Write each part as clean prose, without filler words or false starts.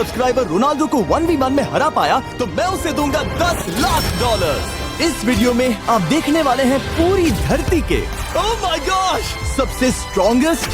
Subscriber Ronaldo को 1v1 में हरा पाया तो मैं उसे दूंगा $10 लाख। इस वीडियो में आप देखने वाले हैं पूरी धरती के ओह माय गॉश सबसे स्ट्रॉन्गेस्ट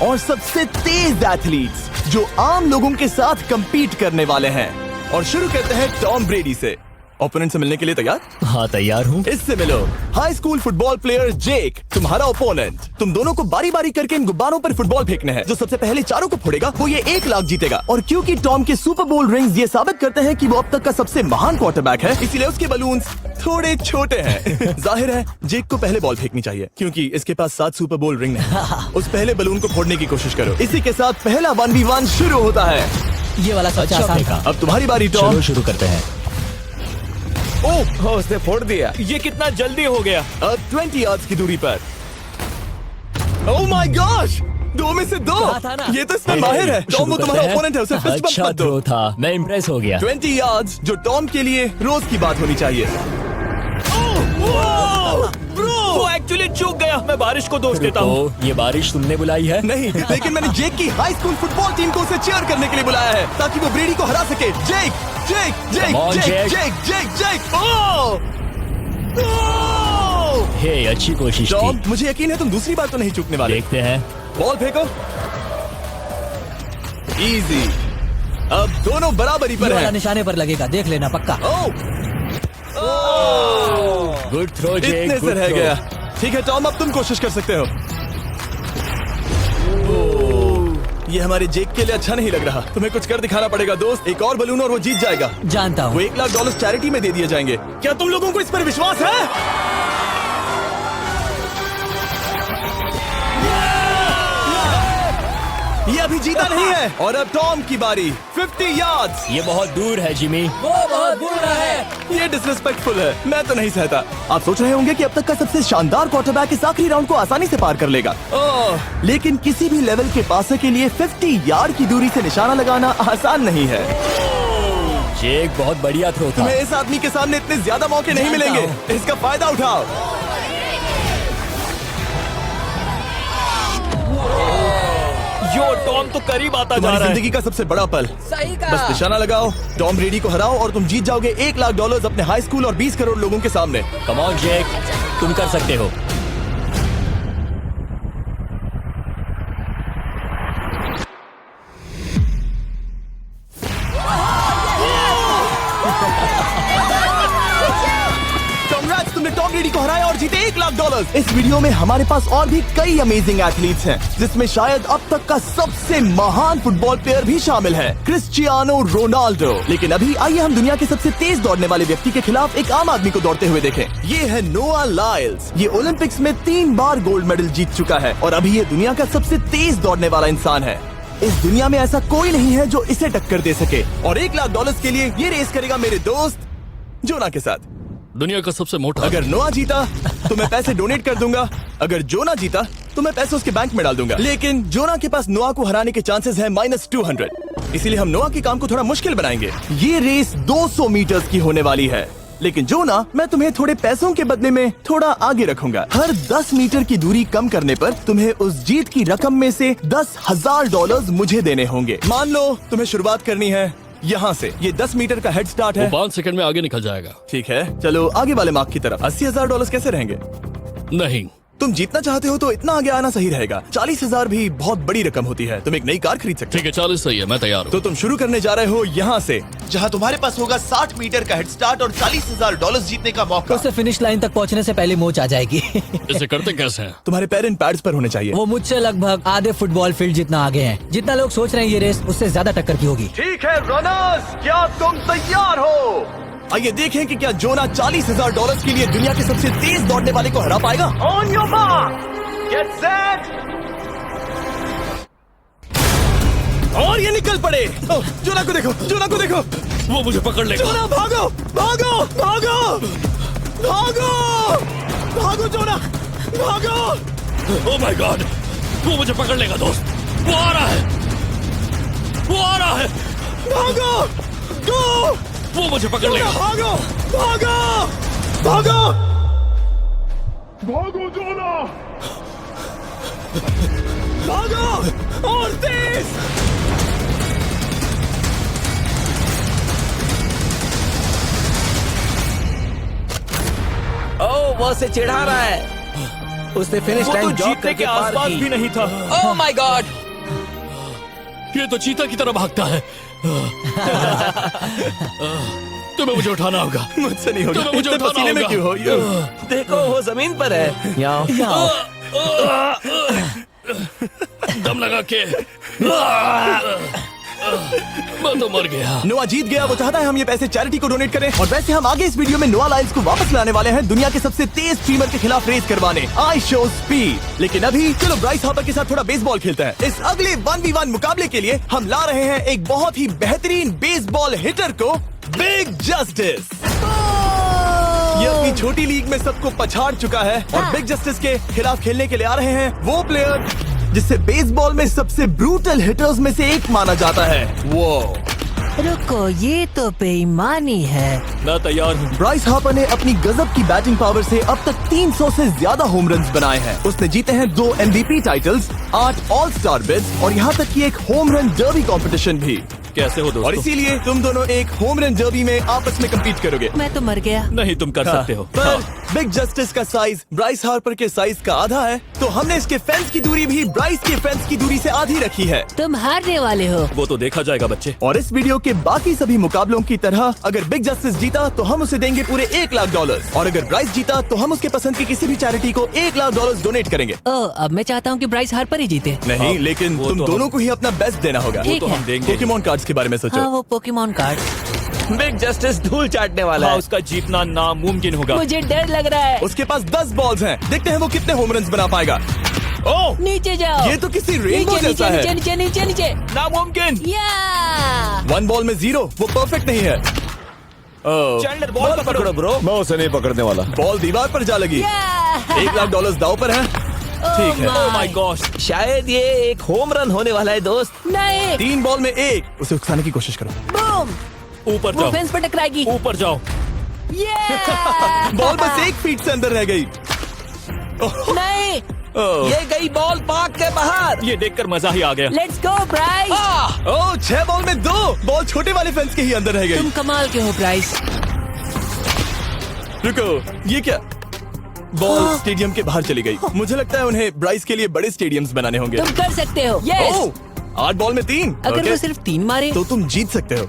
और सबसे तेज एथलीट्स जो आम लोगों के साथ compete करने वाले हैं। और शुरू करते हैं टॉम ब्रेडी से। ओपोनेंट से मिलने के लिए तैयार? हाँ तैयार हूँ। इससे मिलो। हाई स्कूल फुटबॉल प्लेयर जेक तुम्हारा ओपोनेंट। तुम दोनों को बारी बारी करके इन गुब्बारों पर फुटबॉल फेंकने हैं। जो सबसे पहले चारों को फोड़ेगा वो ये 1 लाख जीतेगा। और क्योंकि टॉम के सुपर बोल रिंग्स ये साबित करते हैं कि वो अब तक का सबसे महान क्वार्टरबैक है, इसीलिए उसके बलून्स थोड़े छोटे हैं। जाहिर है जेक को पहले बॉल फेंकनी चाहिए क्योंकि इसके पास 7 सुपर बोल रिंग है। उस पहले बलून को फोड़ने की कोशिश करो। इसी के साथ पहला 1v1 शुरू होता है। ये वाला सबसे आसान था। अब तुम्हारी बारी टॉम। शुरू करते हैं। ओह उसने फोड़ दिया। ये कितना जल्दी हो गया। अब 20 यार्ड्स की दूरी पर। ओह माय गॉश 2 में से 2। ये तो इसमें माहिर है। टॉम वो तुम्हारा ओपोनेंट है, उसे फिस्ट बम्प मत दो। था मैं इम्प्रेस हो गया। 20 यार्ड्स जो टॉम के लिए रोज की बात होनी चाहिए। वो एक्चुअली चूक गया। मैं बारिश को दोष देता हूँ। ये बारिश तुमने बुलाई है? नहीं, लेकिन मैंने जेक की हाई स्कूल फुटबॉल टीम को उसे चीयर करने के लिए बुलाया है ताकि वो ब्रेडी को हरा सके। जेक जेक जेक जेक जेक जेक जेक हे अच्छी कोशिश टॉम थी। मुझे यकीन है तुम दूसरी बार तो नहीं चूकने वाले। देखते हैं। बॉल फेंको। इजी। अब दोनों बराबरी पर हैं। निशाने पर लगेगा, देख लेना पक्का। गुड थ्रो जेक। इतने से रह गया। ठीक है टॉम अब तुम कोशिश कर सकते हो। ये हमारे जेक के लिए अच्छा नहीं लग रहा। तुम्हें कुछ कर दिखाना पड़ेगा दोस्त। एक और बलून और वो जीत जाएगा। जानता वो हूँ। $1 लाख चैरिटी में दे दिए जाएंगे। क्या तुम लोगों को इस पर विश्वास है? ये अभी जीता नहीं है। और अब टॉम की बारी। 50 यार्ड्स। ये बहुत दूर है जिमी। वो बहुत बुरा है। ये डिसरिस्पेक्टफुल है। मैं तो नहीं सहता। आप सोच रहे होंगे कि अब तक का सबसे शानदार क्वार्टरबैक इस आखिरी राउंड को आसानी से पार कर लेगा। लेकिन किसी भी लेवल के पासे के लिए 50 यार्ड की दूरी से निशाना लगाना आसान नहीं है। जेक बहुत बढ़िया थ्रो था। तुम्हें इस आदमी के सामने इतने ज्यादा मौके नहीं मिलेंगे। इसका फायदा उठाओ। यो टॉम तो करीब आता जा तुम्हारी रहा है। जिंदगी का सबसे बड़ा पल। सही कहा। बस निशाना लगाओ, टॉम ब्रेडी को हराओ और तुम जीत जाओगे $1 लाख अपने हाई स्कूल और 20 करोड़ लोगों के सामने। कम ऑन जेक, तुम कर सकते हो। Congrats, तुमने टॉम ब्रेडी को हराया और जीते $1 लाख। इस वीडियो में हमारे पास और भी कई अमेजिंग एथलीट्स हैं, जिसमें शायद अब तक का सबसे महान फुटबॉल प्लेयर भी शामिल है, क्रिस्टियानो रोनाल्डो। लेकिन अभी आइए हम दुनिया के सबसे तेज दौड़ने वाले व्यक्ति के खिलाफ एक आम आदमी को दौड़ते हुए देखें। ये है नोआ लाइल्स। ये ओलंपिक्स में 3 बार गोल्ड मेडल जीत चुका है और अभी ये दुनिया का सबसे तेज दौड़ने वाला इंसान है। इस दुनिया में ऐसा कोई नहीं है जो इसे टक्कर दे सके। और $1 लाख के लिए ये रेस करेगा मेरे दोस्त जोना के साथ। दुनिया का सबसे मोटा। अगर नोआ जीता तो मैं पैसे डोनेट कर दूंगा। अगर जोना जीता तो मैं पैसे उसके बैंक में डाल दूंगा। लेकिन जोना के पास नोआ को हराने के चांसेस हैं -200। इसीलिए हम नोआ के काम को थोड़ा मुश्किल बनाएंगे। ये रेस 200 मीटर्स की होने वाली है। लेकिन जोना, मैं तुम्हें थोड़े पैसों के बदले में थोड़ा आगे रखूंगा। हर 10 मीटर की दूरी कम करने पर तुम्हें उस जीत की रकम में से $10,000 मुझे देने होंगे। मान लो तुम्हें शुरुआत करनी है यहाँ से। ये 10 मीटर का हेड स्टार्ट है। 5 सेकंड में आगे निकल जाएगा। ठीक है, चलो आगे वाले मार्क की तरफ। $80,000 कैसे रहेंगे? नहीं, तुम जीतना चाहते हो तो इतना आगे आना सही रहेगा। 40,000 भी बहुत बड़ी रकम होती है। तुम एक नई कार खरीद सकते ठीक है 40 सही है, मैं तैयार हूँ। तो तुम शुरू करने जा रहे हो यहाँ से, जहाँ तुम्हारे पास होगा 60 मीटर का हेड स्टार्ट और $40,000 जीतने का मौका। उसे फिनिश लाइन तक पहुँचने से पहले मोच आ जाएगी। इसे करते कैसे हैं? तुम्हारे पैर इन पैड्स पर होने चाहिए। वो मुझसे लगभग आधे फुटबॉल फील्ड जितना आगे हैं। जितना लोग सोच रहे हैं ये रेस उससे ज्यादा टक्कर की होगी। ठीक है रनर्स, क्या तुम तैयार हो? आइए देखें कि क्या जोना $40,000 के लिए दुनिया के सबसे तेज दौड़ने वाले को हरा पाएगा। On your mark, get set, और ये निकल पड़े। जोना को देखो, जोना को देखो। वो मुझे पकड़ लेगा। जोना भागो, भागो, भागो, भागो, भागो जोना, भागो। ओह माय गॉड, वो मुझे पकड़ लेगा दोस्त। वो आ रहा है, वो आ रहा है। भागो, गो। वो मुझे पकड़ लेगा। भागो, भागो, भागो, भागो जोना। भागो और तेज। वो उसे चिढ़ा रहा है। उसने फिनिश वो तो लाइन जॉग जीतने करके के पार आसपास की। भी नहीं था। Oh my God! ये तो चीता की तरह भागता है। तुम्हें मुझे उठाना होगा। मुझसे नहीं होगा। तुम्हें मुझे इतने उठाना पसीने में होगा। क्यों हो यो? देखो वो जमीन पर है। यहाँ दम लगा के मैं तो मर गया। नोआ जीत गया। वो चाहता है हम ये पैसे चैरिटी को डोनेट करें। और वैसे हम आगे इस वीडियो में नोआ लाइल्स को वापस लाने वाले हैं दुनिया के सबसे तेज स्ट्रीमर के खिलाफ रेस करवाने, आई शो स्पीड। लेकिन अभी चलो ब्राइस हार्पर के साथ थोड़ा बेसबॉल खेलते हैं। इस अगले 1v1 मुकाबले के लिए हम ला रहे हैं एक बहुत ही बेहतरीन बेसबॉल हिटर को, बिग जस्टिस। ये अपनी छोटी लीग में सबको पछाड़ चुका है और बिग जस्टिस के खिलाफ खेलने के लिए आ रहे हैं वो प्लेयर जिसे बेसबॉल में सबसे ब्रूटल हिटर्स में से एक माना जाता है। वो रुको, ये तो बेईमानी है। मैं तैयार हूँ। ब्राइस हार्पर ने अपनी गजब की बैटिंग पावर से अब तक 300 से ज्यादा होम रन्स बनाए हैं। उसने जीते हैं 2 MVP titles, 8 all star bids और यहाँ तक कि एक होम रन डर्बी कंपटीशन भी। कैसे हो और दोस्तों? इसीलिए तुम दोनों एक होम रन डर्बी में आपस में कम्पीट करोगे। मैं तो मर गया। नहीं, तुम कर सकते हो। पर बिग जस्टिस का साइज ब्राइस हार्पर के साइज का आधा है, तो हमने इसके फेंस की दूरी भी ब्राइस के फेंस की दूरी से आधी रखी है। तुम हारने वाले हो। वो तो देखा जाएगा बच्चे। और इस वीडियो के बाकी सभी मुकाबलों की तरह अगर बिग जस्टिस जीता तो हम उसे देंगे पूरे $1 लाख और अगर ब्राइस जीता तो हम उसके पसंद की किसी भी चैरिटी को $1 लाख डोनेट करेंगे। ओ, अब मैं चाहता हूँ कि ब्राइस हार्पर ही जीते। नहीं, हाँ, लेकिन वो तुम तो दोनों को ही अपना बेस्ट देना होगा। वो ठीक तो है। हम देंगे। पोकेमॉन कार्ड्स के बारे में हाँ, सोचो। वो पोकेमॉन कार्ड। बिग जस्टिस धूल चाटने वाला हाँ, है। उसका जीतना नामुमकिन होगा। मुझे डर लग रहा है। उसके पास 10 बॉल्स हैं, देखते हैं वो कितने होम रन्स बना पाएगा। ओह, नीचे जाओ। ये तो किसी रेनबो नीचे जैसा नीचे है। नीचे नीचे नीचे। नामुमकिन। या 1 बॉल में 0, वो परफेक्ट नहीं है। चैंडलर बॉल पकड़ो ब्रो। मैं उसे नहीं पकड़ने वाला। बॉल दीवार पर जा लगी। $1 लाख दाव पर है। ठीक है। Oh my gosh. शायद ये एक होम रन होने वाला है दोस्त। नहीं। 3 बॉल में 1, उसे उकसाने की कोशिश करो। बूम। ऊपर वो जाओ। फेंस पर टकराएगी। ऊपर जाओ। बॉल बस 1 फीट से अंदर रह गई। नहीं। ये गई बॉल पार्क के बाहर। ये देखकर मजा ही आ गया। Let's go Bryce. Oh, 6 ball में 2, बॉल छोटे वाले फेंस के ही अंदर रह गई। तुम कमाल के हो ब्राइस। रुको, ये क्या? बॉल स्टेडियम के बाहर चली गई। मुझे लगता है उन्हें ब्राइस के लिए बड़े स्टेडियम्स बनाने होंगे। तुम कर सकते हो। यस। ओह, 8 बॉल में 3। अगर ओके, वो सिर्फ 3 मारे तो तुम जीत सकते हो।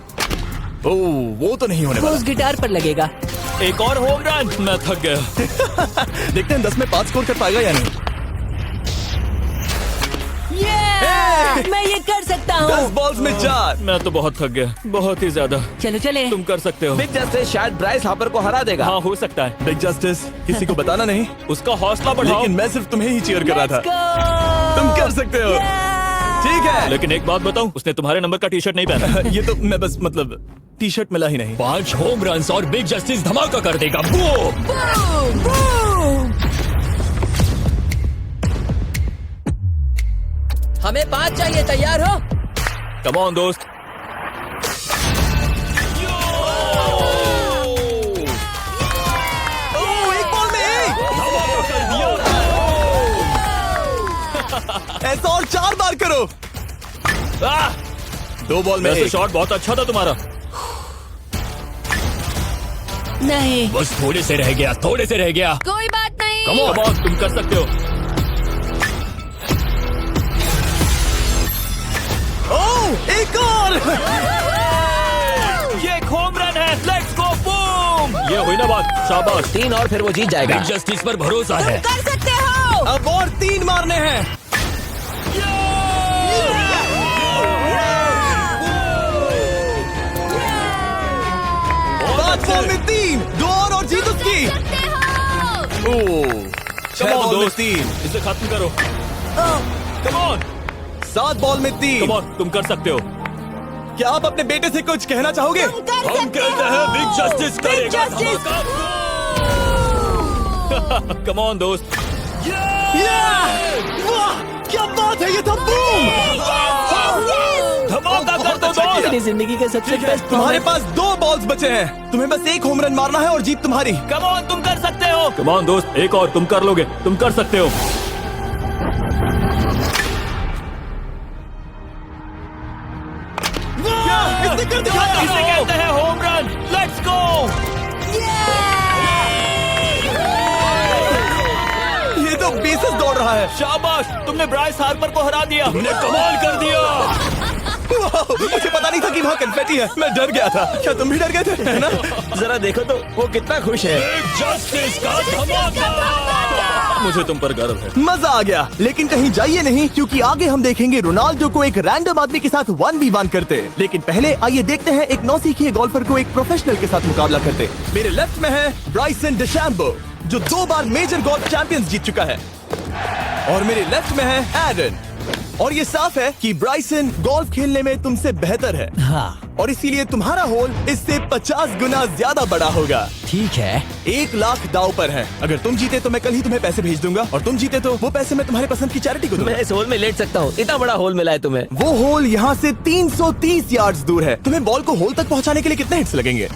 ओह, वो तो नहीं होने वो वाला। उस गिटार पर लगेगा। एक और होम रन। मैं थक गया। देखते हैं 10 में 5 स्कोर कर पाएगा या नहीं। मैं ये कर सकता 10 हूँ। बॉल्स में 4। मैं तो बहुत थक गया, बहुत ही ज्यादा। चलो चले। तुम कर सकते हो। बिग जस्टिस शायद ब्राइस हार्पर को हरा देगा। हाँ, हो सकता है। बिग जस्टिस, किसी को बताना नहीं, उसका हौसला बढ़ाओ। लेकिन मैं सिर्फ तुम्हें ही चीयर कर रहा Let's था। go! तुम कर सकते हो। ठीक है। लेकिन एक बात बताऊं, उसने तुम्हारे नंबर का टी शर्ट नहीं पहना। ये तो मैं बस मतलब टी शर्ट मिला ही नहीं। 5 होम रन्स और बिग जस्टिस धमाका कर देगा। बूम! Boom! Boom! हमें 5 चाहिए। तैयार हो? कम ऑन दोस्त। ओह, 1 बॉल में 1। ऐसा और 4 बार करो। 2 बॉल में वैसे 1। शॉट बहुत अच्छा था तुम्हारा। नहीं। बस थोड़े से रह गया, थोड़े से रह गया। कोई बात नहीं। कम ऑन, तुम कर सकते हो। ओह, एक और। ये एक होम रन है। Let's go boom. ये हुई ना बात। शाबाश। 3 और फिर वो जीत जाएगा। बिग जस्टिस पर भरोसा है। कर सकते हो। अब और 3 मारने हैं। 5 बॉल में 3, 2 और जीत उसकी। ओह, 6 बॉल में 3, इसे खत्म करो। कम ऑन, 7 बॉल में 3। कम ऑन, तुम कर सकते हो। क्या आप अपने बेटे से कुछ कहना चाहोगे? हम कहते हैं बिग जस्टिस करेगा धमाका। कम ऑन दोस्त। वाह, क्या बात है, ये था बूम। धमाका कर दो बहुत अच्छा दोस्त। किया। मेरी जिंदगी का सबसे बेस्ट तुम्हारे पास 2 बॉल्स बचे हैं, तुम्हें बस 1 होम रन मारना है और जीत तुम्हारी। कम ऑन, तुम कर सकते हो। कम ऑन दोस्त, एक और, तुम कर लोगे, तुम कर सकते हो। इसने कर दिखाया। इसे कहते हैं होम रन। Let's go. रहा है। शाबाश, तुमने ब्राइस हार्पर को हरा दिया। तुमने कमाल कर दिया। वाह, मुझे पता नहीं था कि वहाँ कन्फेटी है। मैं डर गया था। क्या तुम भी डर गए थे, है ना? जरा देखो तो वो कितना खुश है। बिग जस्टिस का धमाका। मुझे तुम पर गर्व है। मजा आ गया। लेकिन कहीं जाइए नहीं, क्योंकि आगे हम देखेंगे रोनाल्डो को एक रैंडम आदमी के साथ 1v1 करते। लेकिन पहले आइए देखते हैं एक नौसिखिए गोल्फर को एक प्रोफेशनल के साथ मुकाबला करते। मेरे लेफ्ट में है ब्राइसन डेशैम्बो, जो 2 बार मेजर गोल्फ चैंपियंस जीत चुका है, और मेरे लेफ्ट में है एरन। और ये साफ है कि ब्राइसन गोल्फ खेलने में तुमसे बेहतर है, हाँ और इसीलिए तुम्हारा होल इससे 50 गुना ज्यादा बड़ा होगा। ठीक है। 1 लाख दाव पर है। अगर तुम जीते तो मैं कल ही तुम्हें पैसे भेज दूंगा, और तुम जीते तो वो पैसे मैं तुम्हारे पसंद की चैरिटी को दूंगा। मैं इस होल में लेट सकता हूँ, इतना बड़ा होल मिला है तुम्हें। वो होल यहाँ से 330 यार्ड्स दूर है। तुम्हें बॉल को होल तक पहुँचाने के लिए कितने हिट्स लगेंगे?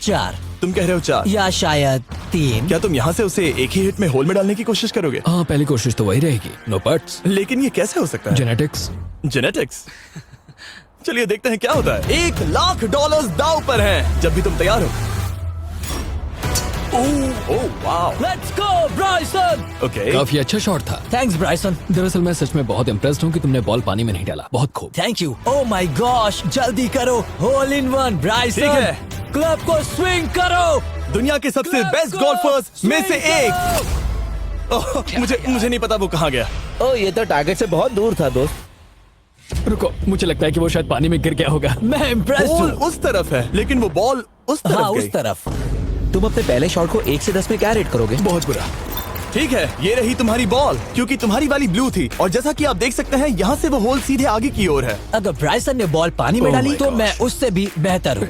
4 तुम कह रहे हो 4? या शायद 3। क्या तुम यहाँ से उसे एक ही हिट में होल में डालने की कोशिश करोगे? हाँ, पहली कोशिश तो वही रहेगी। नो पट्स, लेकिन ये कैसे हो सकता है? जेनेटिक्स। जेनेटिक्स। चलिए देखते हैं क्या होता है। $1 लाख दाव पर है, जब भी तुम तैयार हो। ओह वाह, लेट्स गो ब्राइसन। ओके। काफी अच्छा शॉट था। थैंक्स ब्राइसन। दरअसल मैं सच में बहुत इम्प्रेस्ड हूँ कि तुमने बॉल पानी में नहीं डाला। बहुत खूब। Thank you. Oh my gosh, जल्दी करो। होल इन वन ठीक ब्राइसन। है। क्लब को स्विंग करो। दुनिया के सबसे बेस्ट गोल्फर्स में से एक। ओह, मुझे नहीं पता वो कहाँ गया। ओ, ये तो टारगेट से बहुत दूर था दोस्त। रुको, मुझे लगता है कि वो शायद पानी में गिर गया होगा। मैं इम्प्रेस्ड बॉल हूँ। उस तरफ है, लेकिन वो बॉल उस तरफ हाँ गई। उस तरफ। तुम अपने पहले शॉट को 1 से 10 में क्या रेट करोगे? बहुत बुरा। ठीक है, ये रही तुम्हारी बॉल, क्योंकि तुम्हारी वाली ब्लू थी, और जैसा कि आप देख सकते हैं यहाँ से वो होल सीधे आगे की ओर है। अगर ब्राइसन ने बॉल पानी में Oh डाली my तो gosh. मैं उससे भी बेहतर हूँ।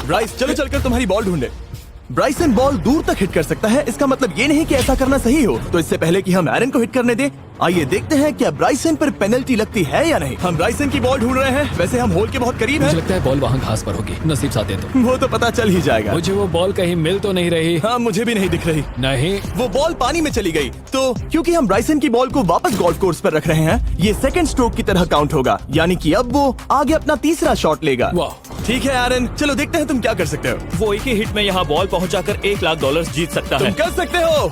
ब्राइस, चलो चलकर तुम्हारी बॉल ढूंढे। ब्राइसन बॉल दूर तक हिट कर सकता है, इसका मतलब ये नहीं कि ऐसा करना सही हो। तो इससे पहले कि हम एरन को हिट करने दें, आइए देखते हैं क्या ब्राइसन पर पेनल्टी लगती है या नहीं। हम ब्राइसन की बॉल ढूंढ रहे हैं। वैसे हम होल के बहुत करीब मुझे हैं। लगता है बॉल वहाँ घास पर होगी। नसीब साथ दे तो। वो तो पता चल ही जाएगा। मुझे वो बॉल कहीं मिल तो नहीं रही। हाँ, मुझे भी नहीं दिख रही। नहीं। वो बॉल पानी में चली गई। तो क्योंकि हम ब्राइसन की बॉल को वापस गोल्फ कोर्स पर रख रहे हैं, ये सेकंड स्ट्रोक की तरह काउंट होगा, यानी कि अब वो आगे अपना तीसरा शॉट लेगा। वाह। ठीक है एरन, चलो देखते हैं तुम क्या कर सकते हो। वो एक ही हिट में यहाँ बॉल पहुँचाकर $1 लाख जीत सकता तुम है। कर सकते हो।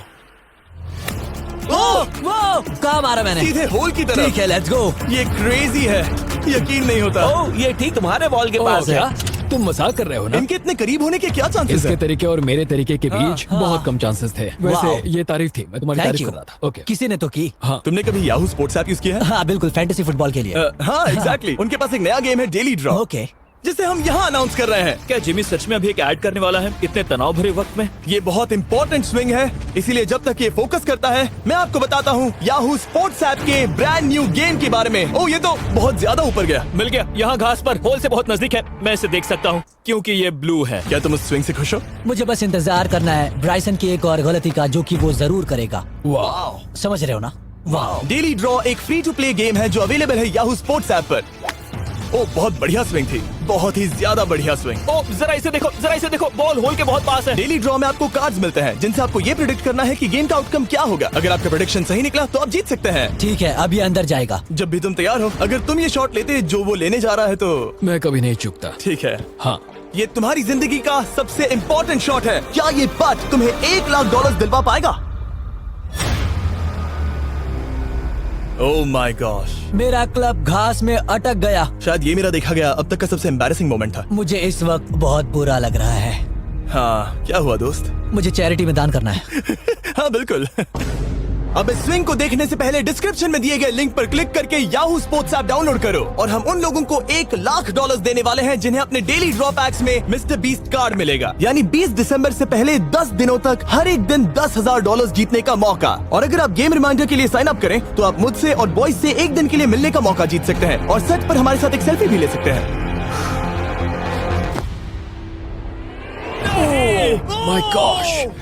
ओह, वो कहाँ मारा मैंने? सीधे होल की तरफ। ठीक है, लेट्स गो। ये क्रेजी है, यकीन नहीं होता। ओ, ये ठीक तुम्हारे बॉल के पास है। क्या तुम मजाक कर रहे हो ना? इनके इतने करीब होने के क्या चांसेस इसके हैं? तरीके और मेरे तरीके के बीच हाँ। बहुत कम चांसेस थे। वाओ। वैसे ये तारीफ थी, मैं तुम्हारी थैंक तारीफ यू। कर रहा था। ओके। किसी ने तो की। हाँ। तुमने कभी याहू स्पोर्ट्स ऐप यूज किया है? हाँ बिल्कुल, फैंटेसी फुटबॉल के लिए। हाँ एग्जैक्टली। उनके पास एक नया गेम है, डेली ड्रॉ, ओके। जिसे हम यहाँ अनाउंस कर रहे हैं। क्या जिमी सच में अभी एक ऐड करने वाला है इतने तनाव भरे वक्त में? ये बहुत इंपॉर्टेंट स्विंग है, इसीलिए जब तक ये फोकस करता है, मैं आपको बताता हूँ याहू स्पोर्ट्स ऐप के ब्रांड न्यू गेम के बारे में। ओ, ये तो बहुत ज्यादा ऊपर गया। मिल गया, यहाँ घास पर होल से बहुत नजदीक है। मैं इसे देख सकता हूँ क्योंकि ये ब्लू है। क्या तुम उस स्विंग से खुश हो? मुझे बस इंतजार करना है ब्राइसन की एक और गलती का, जो कि वो जरूर करेगा। वाह। समझ रहे हो ना? वाह। डेली ड्रॉ एक फ्री टू प्ले गेम है जो अवेलेबल है याहू स्पोर्ट्स ऐप पर। ओ, बहुत बढ़िया स्विंग थी, बहुत ही ज्यादा बढ़िया स्विंग। ओ, जरा इसे देखो, जरा इसे देखो, बॉल होल के बहुत पास है। डेली ड्रॉ में आपको कार्ड्स मिलते हैं, जिनसे आपको ये प्रेडिक्ट करना है कि गेम का आउटकम क्या होगा। अगर आपका प्रेडिक्शन सही निकला तो आप जीत सकते हैं। ठीक है, अब ये अंदर जाएगा। जब भी तुम तैयार हो, अगर तुम ये शॉट लेते जो वो लेने जा रहा है तो मैं कभी नहीं चूकता। ठीक है। हाँ। ये तुम्हारी जिंदगी का सबसे इम्पोर्टेंट शॉट है। क्या ये पट तुम्हें $1 लाख दिलवा पाएगा? ओह माय गॉश, मेरा क्लब घास में अटक गया। शायद ये मेरा देखा गया अब तक का सबसे एम्बैरेसिंग मोमेंट था। मुझे इस वक्त बहुत बुरा लग रहा है। हाँ, क्या हुआ दोस्त? मुझे चैरिटी में दान करना है। हाँ बिल्कुल। अब इस स्विंग को देखने से पहले डिस्क्रिप्शन में दिए गए लिंक पर क्लिक करके याहू स्पोर्ट्स ऐप डाउनलोड करो, और हम उन लोगों को $1 लाख देने वाले हैं जिन्हें अपने डेली ड्रॉ पैक्स में मिस्टर बीस्ट कार्ड मिलेगा। यानी 20 दिसंबर से पहले 10 दिनों तक हर एक दिन $10,000 जीतने का मौका। और अगर आप गेम रिमाइंडर के लिए साइन अप करें तो आप मुझसे और बॉयज से एक दिन के लिए मिलने का मौका जीत सकते हैं, और सेट पर हमारे साथ एक सेल्फी भी ले सकते हैं। माय गॉश,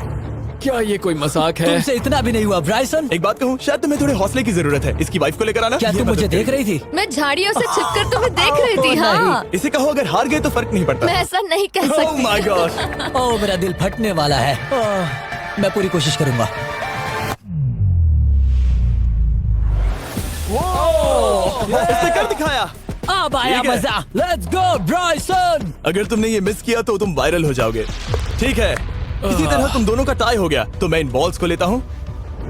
क्या ये कोई मजाक है? तुमसे इतना भी नहीं हुआ ब्राइसन। एक बात कहूँ, शायद तुम्हें थोड़े हौसले की जरूरत है। इसकी वाइफ को लेकर आना। क्या ये तुम मुझे मदद देख करेगी। रही थी? मैं झाड़ियों से छिपकर तुम्हें देख रही थी। हाँ, इसे कहो अगर हार गए तो फर्क नहीं पड़ता। मैं ऐसा नहीं कह Oh सकती। my gosh! ओह, मेरा दिल फटने वाला है। मैं पूरी कोशिश करूंगा। इसने कर दिखाया। अब आया ठीक है। मजा। Let's go Bryson. अगर तुमने ये मिस किया तो तुम वायरल हो जाओगे। ठीक है, इसी तरह तुम दोनों का टाई हो गया, तो मैं इन बॉल्स को लेता हूँ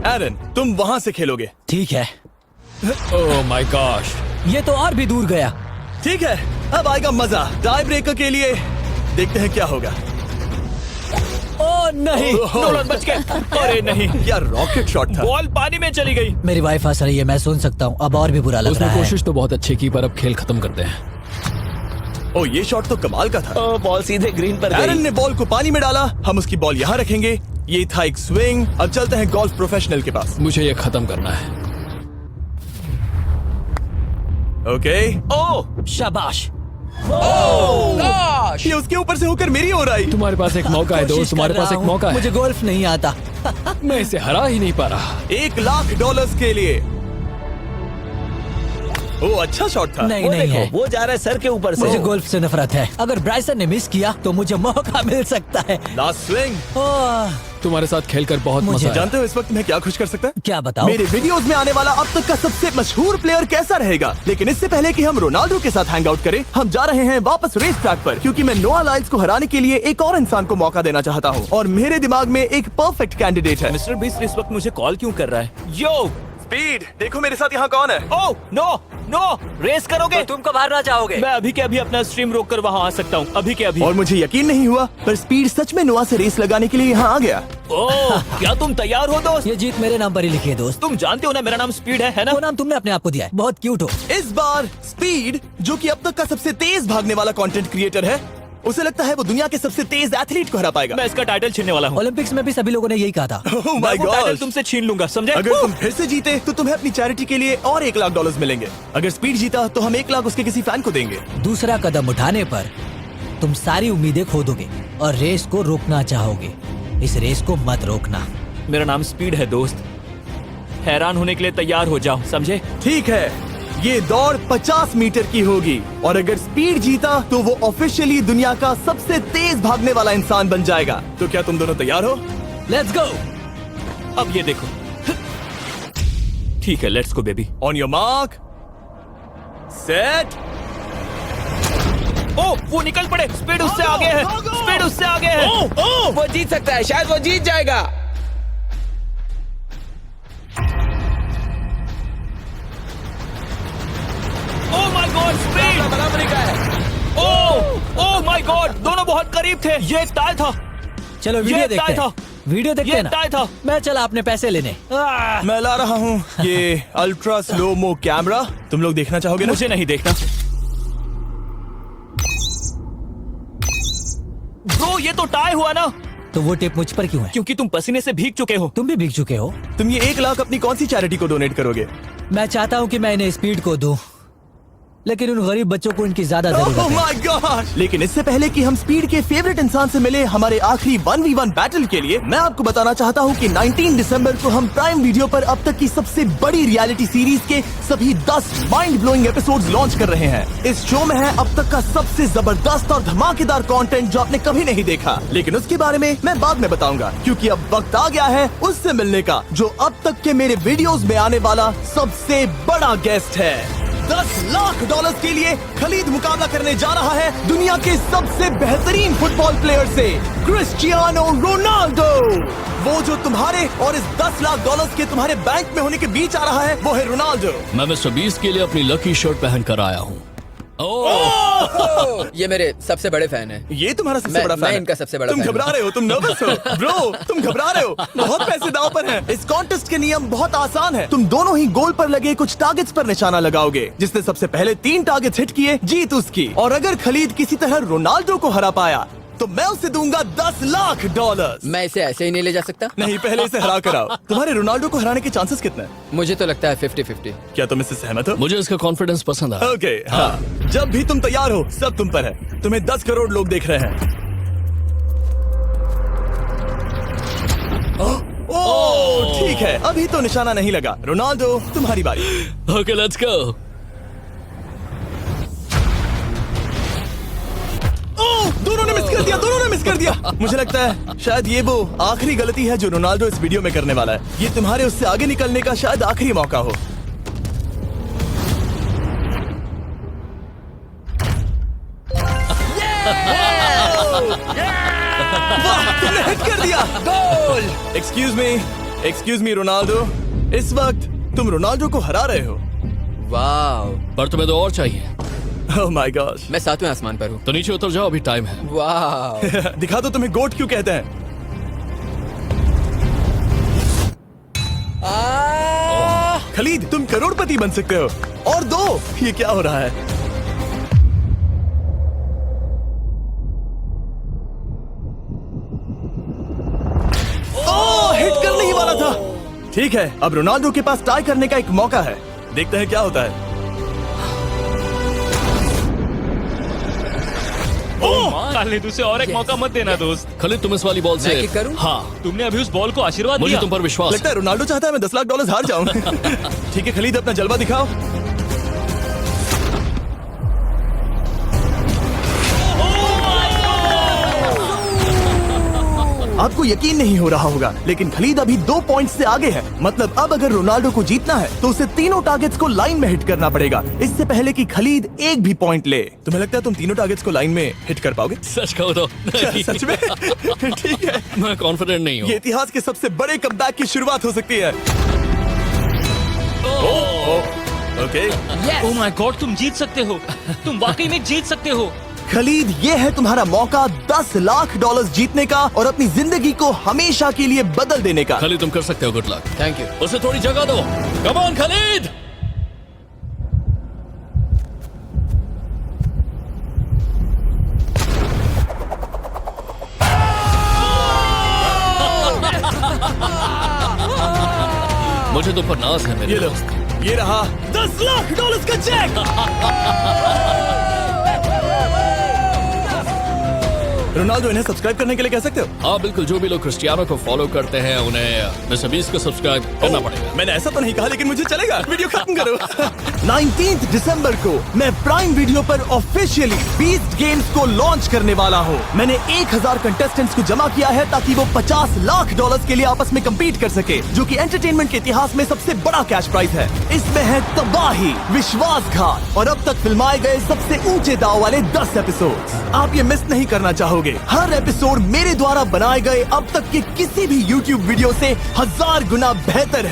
एरन, तुम वहां से खेलोगे। ठीक है, ओह माय गॉश, ये तो और भी दूर गया। ठीक है, अब आएगा मजा। टाई ब्रेकर के लिए देखते हैं क्या होगा। ओ नहीं, नोलन बच गए। अरे नहीं, क्या रॉकेट शॉट था। बॉल पानी में चली गई। मेरी वाइफ हंस रही है, मैं सुन सकता हूँ। अब और भी बुरा लग उसने रहा है। कोशिश तो बहुत अच्छी की, पर अब खेल खत्म करते हैं। ओ, ये शॉट तो कमाल का था। ओ, बॉल सीधे ग्रीन पर एरन गई। ने बॉल को पानी में डाला, हम उसकी बॉल यहाँ रखेंगे। ये था एक स्विंग। अब चलते हैं गोल्फ प्रोफेशनल के पास। मुझे ये खत्म करना है। ओके। ओ शाबाश। ये उसके ऊपर से होकर मेरी ओर आई। तुम्हारे पास एक मौका है दोस्त, कोशिश तुम्हारे कर पास रहा एक हूँ। मौका है। मुझे गोल्फ नहीं आता। मैं इसे हरा ही नहीं पा रहा। $1,00,000 के लिए। ओ, अच्छा शॉट था। नहीं वो नहीं है, देखो, वो जा रहा है सर के ऊपर से। मुझे गोल्फ से नफरत है। अगर ब्राइसन ने मिस किया तो मुझे मौका मिल सकता है। Last swing. ओह, तुम्हारे साथ खेलकर बहुत मुझे मजा आया। जानते हो इस वक्त मैं क्या खुश कर सकता है? क्या बताओ? मेरे वीडियोस में आने वाला अब तक का सबसे मशहूर प्लेयर कैसा रहेगा। लेकिन इससे पहले कि हम रोनाल्डो के साथ हैंग आउट करें, हम जा रहे हैं वापस रेस ट्रैक पर, क्योंकि मैं नोआ लाइल्स को हराने के लिए एक और इंसान को मौका देना चाहता हूँ। और मेरे दिमाग में एक परफेक्ट कैंडिडेट है। मिस्टर बीस्ट इस वक्त मुझे कॉल क्यों कर रहा है? यो, स्पीड, देखो मेरे साथ यहाँ कौन है। ओ नो नो, रेस करोगे? तुम कब हारना चाहोगे? मैं अभी के अभी अपना स्ट्रीम रोक कर वहाँ आ सकता हूँ, अभी के अभी। और मुझे यकीन नहीं हुआ, पर स्पीड सच में नोआ से रेस लगाने के लिए यहाँ आ गया। ओह, क्या तुम तैयार हो दोस्त? ये जीत मेरे नाम पर ही लिखी है दोस्त। तुम जानते हो ना मेरा नाम स्पीड है ना? वो नाम तुमने अपने आप को दिया है। बहुत क्यूट हो। इस बार स्पीड, जो कि अब तक का सबसे तेज भागने वाला कंटेंट क्रिएटर है, उसे लगता है वो दुनिया के सबसे तेज एथलीट को हरा पाएगा। मैं इसका टाइटल छीनने वाला हूँ। ओलंपिक्स में भी सभी लोगों ने यही कहा था। Oh my मैं वो टाइटल gosh! तुमसे छीन लूंगा, समझे? अगर तुम फिर से जीते तो तुम्हें अपनी चैरिटी के लिए और $1,00,000 मिलेंगे। अगर स्पीड जीता तो हम 1 लाख उसके किसी फैन को देंगे। दूसरा कदम उठाने पर तुम सारी उम्मीदें खो दोगे और रेस को रोकना चाहोगे। इस रेस को मत रोकना। मेरा नाम स्पीड है दोस्त। हैरान होने के लिए तैयार हो जाओ, समझे? ठीक है, ये दौड़ 50 मीटर की होगी और अगर स्पीड जीता तो वो ऑफिशियली दुनिया का सबसे तेज भागने वाला इंसान बन जाएगा। तो क्या तुम दोनों तैयार हो? Let's go. अब ये देखो। ठीक है, let's go baby. On your mark, set. ओ, वो निकल पड़े। स्पीड उससे आगे है। स्पीड उससे आगे है। वो जीत सकता है, शायद वो जीत जाएगा। ओह माय गॉड, स्पीड बराबरी का है। ओह माय गॉड, दोनों बहुत करीब थे। ये टाई था। चलो वीडियो ये देखते टाई था। हैं। वीडियो देखते ये हैं ना। टाई था। मैं चला अपने पैसे लेने। मैं ला रहा हूँ ये अल्ट्रा स्लो मो कैमरा। तुम लोग देखना चाहोगे ना? मुझे नहीं देखना। ब्रो, ये तो टाई हुआ ना? तो वो टेप मुझ पर क्यों है? क्योंकि तुम पसीने से भीग चुके हो। तुम भी भीग चुके हो। तुम ये 1 लाख अपनी कौन सी चैरिटी को डोनेट करोगे? मैं चाहता हूँ कि मैं इन्हें स्पीड को दूं, लेकिन उन गरीब बच्चों को इनकी ज्यादा जरूरत Oh है। my God! लेकिन इससे पहले कि हम स्पीड के फेवरेट इंसान से मिले हमारे आखिरी 1v1 बैटल के लिए, मैं आपको बताना चाहता हूँ कि 19 दिसंबर को हम प्राइम वीडियो पर अब तक की सबसे बड़ी रियलिटी सीरीज के सभी 10 माइंड ब्लोइंग एपिसोड्स लॉन्च कर रहे हैं। इस शो में है अब तक का सबसे जबरदस्त और धमाकेदार कंटेंट जो आपने कभी नहीं देखा। लेकिन उसके बारे में मैं बाद में बताऊंगा, क्योंकि अब वक्त आ गया है उससे मिलने का जो अब तक के मेरे वीडियोस में आने वाला सबसे बड़ा गेस्ट है। $10,00,000 के लिए खलीद मुकाबला करने जा रहा है दुनिया के सबसे बेहतरीन फुटबॉल प्लेयर से, क्रिस्टियानो रोनाल्डो। वो जो तुम्हारे और इस $10,00,000 के तुम्हारे बैंक में होने के बीच आ रहा है, वो है रोनाल्डो। मैं मिस्टर बीस्ट के लिए अपनी लकी शर्ट पहन कर आया हूँ। ये मेरे सबसे बड़े फैन हैं। ये तुम्हारा सबसे मैं- बड़ा फैन मैं है। इनका सबसे बड़ा तुम फैन घबरा हूं। रहे हो, तुम नर्वस हो ब्रो, तुम घबरा रहे हो। बहुत पैसे दांव पर हैं। इस कॉन्टेस्ट के नियम बहुत आसान है। तुम दोनों ही गोल पर लगे कुछ टारगेट्स पर निशाना लगाओगे। जिसने सबसे पहले 3 टारगेट्स हिट किए, जीत उसकी। और अगर खलीद किसी तरह रोनाल्डो को हरा पाया तो मैं उसे दूंगा $10,00,000। मैं इसे ऐसे ही नहीं ले जा सकता। नहीं, पहले इसे हरा कर आओ। तुम्हारे रोनाल्डो को हराने के चांसेस कितने हैं? मुझे तो लगता है 50-50। क्या तुम इससे सहमत हो? मुझे इसका कॉन्फिडेंस पसंद आया। ओके, हाँ। जब भी तुम तैयार हो, सब तुम पर है। तुम्हें 10 करोड़ लोग देख रहे हैं। ओह, ठीक है, अभी तो निशाना नहीं लगा। रोनाल्डो, तुम्हारी बारी। Okay, let's go. दोनों ने मिस कर दिया, दोनों ने मिस कर दिया। मुझे लगता है शायद ये वो आखिरी गलती है जो रोनाल्डो इस वीडियो में करने वाला है। ये तुम्हारे उससे आगे निकलने का शायद आखिरी मौका हो। वाह, तुमने हिट कर दिया। Goal. Excuse me, excuse me Ronaldo, इस वक्त तुम रोनाल्डो को हरा रहे हो। वाह, पर तुम्हें तो और चाहिए, ओह माय गॉड। मैं 7वें आसमान पर हूँ। तो नीचे उतर जाओ, अभी टाइम है। वाह, दिखा दो तुम्हें गोट क्यों कहते हैं। खलीद, तुम करोड़पति बन सकते हो। और दो, ये क्या हो रहा है? ओह, हिट करने ही वाला था। ठीक है, अब रोनाल्डो के पास टाई करने का एक मौका है। देखते हैं क्या होता है। खालिद, उसे और एक मौका मत देना दोस्त। खालिद, तुम इस वाली बॉल मैं से किक करूं? हाँ, तुमने अभी उस बॉल को आशीर्वाद मुझे दिया। तुम पर विश्वास लगता है रोनाल्डो चाहता है मैं $10 लाख हार जाऊं। ठीक है खलीद, अपना जलवा दिखाओ। आपको यकीन नहीं हो रहा होगा, लेकिन खलीद अभी 2 पॉइंट से आगे है। मतलब अब अगर रोनाल्डो को जीतना है तो उसे तीनों टारगेट्स को लाइन में हिट करना पड़ेगा, इससे पहले कि खलीद एक भी पॉइंट ले। तुम्हें लगता है तुम तीनों टारगेट्स को लाइन में हिट कर पाओगे? सच कहो तो नहीं। सच में? ठीक है, मैं कॉन्फिडेंट नहीं हूँ। ये इतिहास के सबसे बड़े कमबैक की शुरुआत हो सकती है। ओके, ओह माय गॉड, तुम जीत सकते हो। तुम वाकई में जीत सकते हो। खलीद, ये है तुम्हारा मौका $10 लाख जीतने का और अपनी जिंदगी को हमेशा के लिए बदल देने का। खालिद, तुम कर सकते हो। Good luck. Thank you. उसे थोड़ी जगह दो। Come on Khalid. मुझे तुम पर नाज है मेरे ये लो, दोस्त। ये रहा $10 लाख का चेक। रोनाल्डो, इन्हें सब्सक्राइब करने के लिए कह सकते हो? हाँ बिल्कुल, जो भी लोग क्रिस्टियानो को फॉलो करते हैं उन्हें मिस्टर बीस्ट को सब्सक्राइब करना पड़ेगा। मैंने ऐसा तो नहीं कहा, लेकिन मुझे चलेगा। वीडियो खत्म करो। 19 दिसंबर को मैं प्राइम वीडियो पर ऑफिशियली बीस्ट गेम्स को लॉन्च करने वाला हूँ। मैंने 1000 कंटेस्टेंट्स को जमा किया है ताकि वो $50 लाख के लिए आपस में कम्पीट कर सके, जो कि एंटरटेनमेंट के इतिहास में सबसे बड़ा कैश प्राइज है। इसमें है तबाही, विश्वासघात और अब तक फिल्माए गए सबसे ऊंचे दाव वाले 10 एपिसोड। आप ये मिस नहीं करना चाहोगे। हर एपिसोड मेरे द्वारा बनाए गए अब तक के किसी भी YouTube वीडियो से 1000 गुना बेहतर है।